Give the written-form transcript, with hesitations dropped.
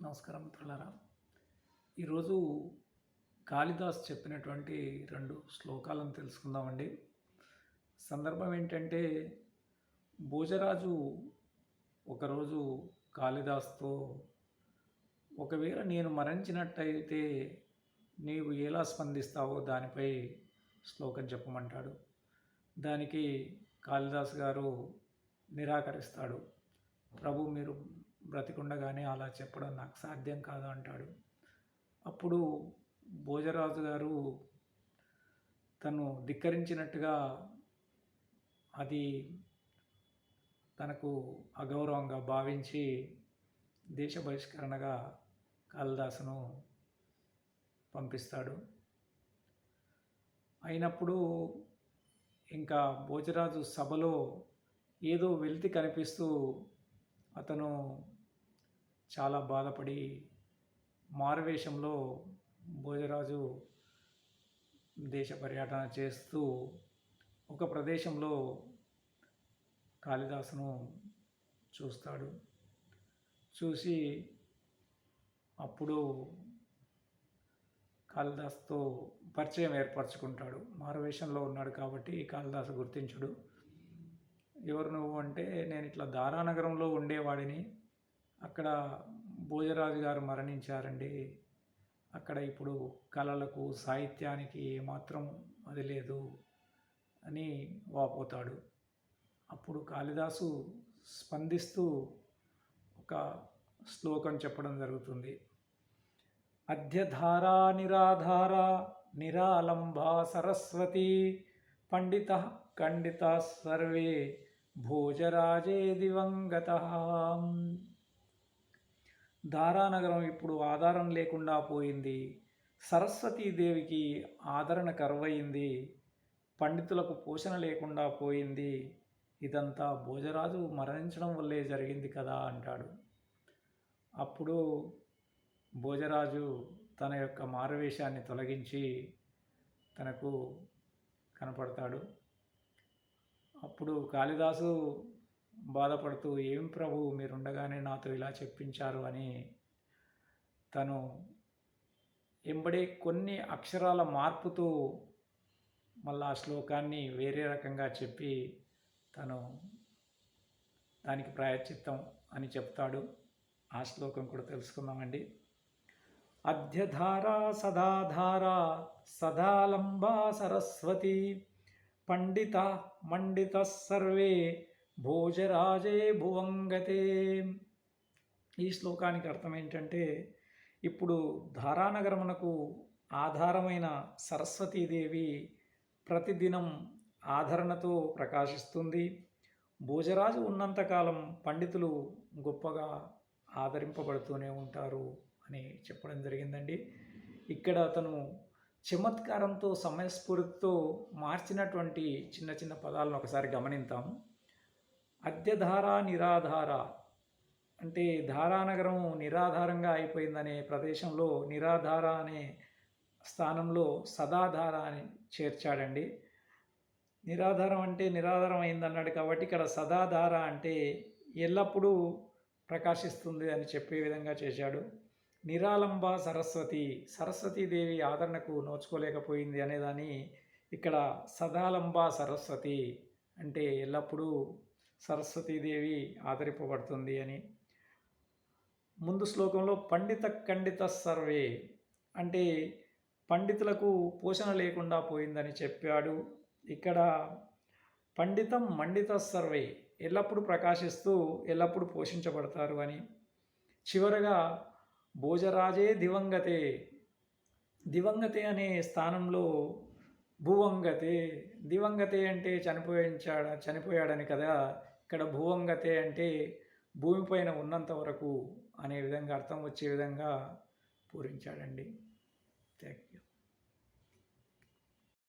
నమస్కారం మిత్రులారా. ఈరోజు కాళిదాస్ చెప్పినటువంటి 2 శ్లోకాలను తెలుసుకుందామండి. సందర్భం ఏంటంటే, భోజరాజు ఒకరోజు కాళిదాస్‌తో, "ఒకవేళ నేను మరణించినట్టయితే నీవు ఎలా స్పందిస్తావో దానిపై శ్లోకం చెప్పమంటాడు." దానికి కాళిదాస్ గారు నిరాకరిస్తాడు. "ప్రభు, మీరు బ్రతికుండగానే అలా చెప్పడం నాకు సాధ్యం కాదు" అంటాడు. అప్పుడు భోజరాజు గారు తను ధిక్కరించినట్టుగా అది తనకు అగౌరవంగా భావించి దేశ బహిష్కరణగా కాళిదాసును పంపిస్తాడు. అయినప్పుడు ఇంకా భోజరాజు సభలో ఏదో వెలితి కనిపిస్తూ అతను చాలా బాధపడి మారువేషంలో భోజరాజు దేశ పర్యటన చేస్తూ ఒక ప్రదేశంలో కాళిదాసును చూస్తాడు. చూసి అప్పుడు కాళిదాసుతో పరిచయం ఏర్పరచుకుంటాడు. మారువేషంలో ఉన్నాడు కాబట్టి కాళిదాసు గుర్తించుడు. "ఎవరు నువ్వు?" అంటే, "నేను ఇట్లా దారానగరంలో ఉండేవాడిని. అక్కడ భోజరాజు గారు మరణించారండి. అక్కడ ఇప్పుడు కళలకు, సాహిత్యానికి ఏమాత్రం అది లేదు" అని వాపోతాడు. అప్పుడు కాళిదాసు స్పందిస్తూ ఒక శ్లోకం చెప్పడం జరుగుతుంది. "అద్యధారా నిరాధారా నిరాలంబా సరస్వతి పండితః ఖండితాః సర్వే భోజరాజే దివంగతః." దారానగరం ఇప్పుడు ఆధారం లేకుండా పోయింది. సరస్వతీదేవికి ఆదరణ కరువయింది. పండితులకు పోషణ లేకుండా పోయింది. ఇదంతా భోజరాజు మరణించడం వల్లే జరిగింది కదా అంటాడు. అప్పుడు భోజరాజు తన యొక్క మారువేషాన్ని తొలగించి తనకు కనపడతాడు. అప్పుడు కాళిదాసు బాధపడుతూ, "ఏం ప్రభు, మీరుండగానే నాతో ఇలా చెప్పించారు" అని తను ఎంబడే కొన్ని అక్షరాల మార్పుతో మళ్ళా ఆ శ్లోకాన్ని వేరే రకంగా చెప్పి తను దానికి ప్రాయశ్చిత్తం అని చెప్తాడు. ఆ శ్లోకం కూడా తెలుసుకుందామండి. "అద్యధారా సదాధారా సదాలంబా సరస్వతి పండిత మండిత సర్వే భోజరాజే భువంగతే." ఈ శ్లోకానికి అర్థం ఏంటంటే, ఇప్పుడు ధారానగరమునకు ఆధారమైన సరస్వతీదేవి ప్రతిదినం ఆదరణతో ప్రకాశిస్తుంది. భోజరాజు ఉన్నంతకాలం పండితులు గొప్పగా ఆదరింపబడుతూనే ఉంటారు అని చెప్పడం జరిగిందండి. ఇక్కడ అతను చమత్కారంతో, సమయస్ఫూర్తితో మార్చినటువంటి చిన్న చిన్న పదాలను ఒకసారి గమనిద్దాం. అద్యధార నిరాధార అంటే ధారానగరం నిరాధారంగా అయిపోయిందనే ప్రదేశంలో నిరాధార అనే స్థానంలో సదాధార అని చేర్చాడండి. నిరాధారం అంటే నిరాధారం అయిందన్నాడు కాబట్టి ఇక్కడ సదాధార అంటే ఎల్లప్పుడూ ప్రకాశిస్తుంది అని చెప్పే విధంగా చేశాడు. నిరాలంబ సరస్వతి, సరస్వతీదేవి ఆదరణకు నోచుకోలేకపోయింది అనేదాన్ని ఇక్కడ సదాలంబ సరస్వతి అంటే ఎల్లప్పుడూ సరస్వతీదేవి ఆదరింపబడుతుంది అని. ముందు శ్లోకంలో పండిత ఖండిత సర్వే అంటే పండితులకు పోషణ లేకుండా పోయిందని చెప్పాడు. ఇక్కడ పండితం మండిత సర్వే ఎల్లప్పుడూ ప్రకాశిస్తూ ఎల్లప్పుడూ పోషించబడతారు అని. చివరగా భోజరాజే దివంగతే, దివంగతే అనే స్థానంలో భువంగతే, దివంగతే అంటే చనిపోయాడని కదా. ఇక్కడ భువంగతే అంటే భూమిపైన ఉన్నంత వరకు అనే విధంగా అర్థం వచ్చే విధంగా పూరించాడండి. Thank you.